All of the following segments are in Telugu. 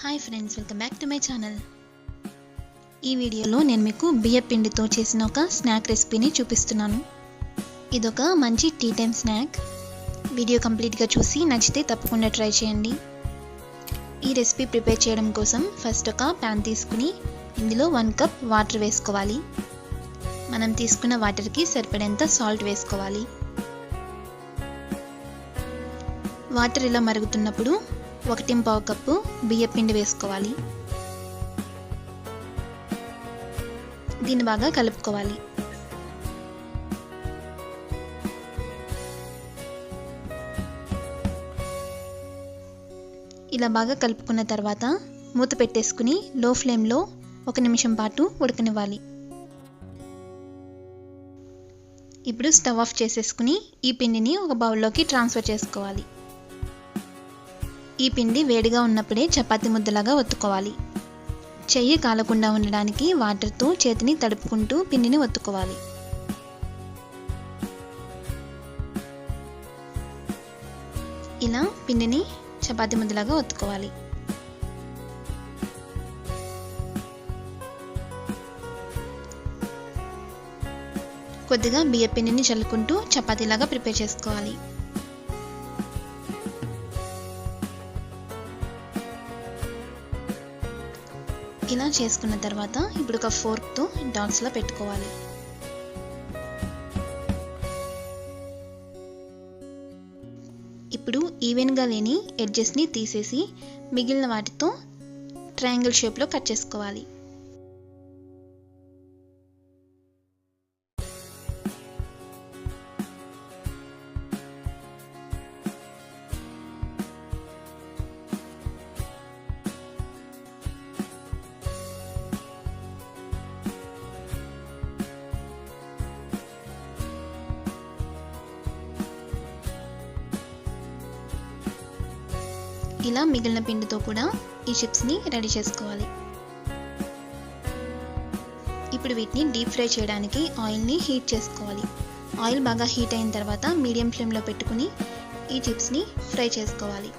Hi friends, welcome back to my channel. ఈ వీడియోలో నేను మీకు బియ్యం పిండితో చేసిన ఒక స్నాక్ రెసిపీని చూపిస్తున్నాను. ఇదొక మంచి టీ టైమ్ స్నాక్. వీడియో కంప్లీట్గా చూసి నచ్చితే తప్పకుండా ట్రై చేయండి. ఈ రెసిపీ ప్రిపేర్ చేయడం కోసం ఫస్ట్ ఒక ప్యాన్ తీసుకుని ఇందులో 1 కప్ వాటర్ వేసుకోవాలి. మనం తీసుకున్న వాటర్కి సరిపడేంత సాల్ట్ వేసుకోవాలి. వాటర్ ఇలా మరుగుతున్నప్పుడు 1.5 కప్పు బియ్యం పిండి వేసుకోవాలి. దీన్ని బాగా కలుపుకోవాలి. ఇలా బాగా కలుపుకున్న తర్వాత మూత పెట్టేసుకుని లో ఫ్లేమ్లో 1 నిమిషం పాటు ఉడకనివ్వాలి. ఇప్పుడు స్టవ్ ఆఫ్ చేసేసుకుని ఈ పిండిని ఒక బౌల్లోకి ట్రాన్స్ఫర్ చేసుకోవాలి. ఈ పిండి వేడిగా ఉన్నప్పుడే చపాతీ ముద్దలాగా ఒత్తుకోవాలి. చెయ్యి కాలకుండా ఉండడానికి వాటర్తో చేతిని తడుపుకుంటూ పిండిని ఒత్తుకోవాలి. ఇలా పిండిని చపాతీ ముద్దలాగా ఒత్తుకోవాలి. కొద్దిగా బియ్యం పిండిని చల్లుకుంటూ చపాతీలాగా ప్రిపేర్ చేసుకోవాలి. ఇలా చేసుకున్న తర్వాత ఇప్పుడు ఒక ఫోర్క్తో డాట్స్లా పెట్టుకోవాలి. ఇప్పుడు ఈవెన్గా లేని ఎడ్జెస్ని తీసేసి మిగిలిన వాటితో ట్రయాంగిల్ షేప్లో కట్ చేసుకోవాలి. ఇలా మిగిలిన పిండితో కూడా ఈ చిప్స్ని రెడీ చేసుకోవాలి. ఇప్పుడు వీటిని డీప్ ఫ్రై చేయడానికి ఆయిల్ని హీట్ చేసుకోవాలి. ఆయిల్ బాగా హీట్ అయిన తర్వాత మీడియం ఫ్లేమ్లో పెట్టుకుని ఈ చిప్స్ని ఫ్రై చేసుకోవాలి.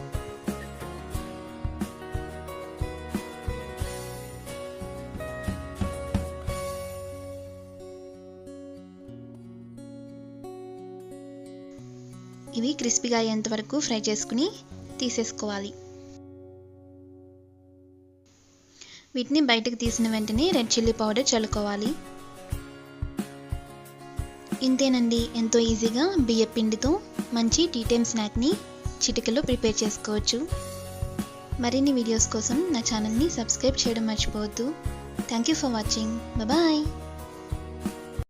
ఇవి క్రిస్పీగా అయ్యేంత వరకు ఫ్రై చేసుకుని తీసేసుకోవాలి. వీటిని బయటకు తీసిన వెంటనే రెడ్ చిల్లీ పౌడర్ చల్లుకోవాలి. ఇంతేనండి, ఎంతో ఈజీగా బియ్యం పిండితో మంచి టీ టైమ్ స్నాక్ని చిటికలో ప్రిపేర్ చేసుకోవచ్చు. మరిన్ని వీడియోస్ కోసం నా ఛానల్ని సబ్స్క్రైబ్ చేయడం మర్చిపోవద్దు. Thank you for watching. Bye.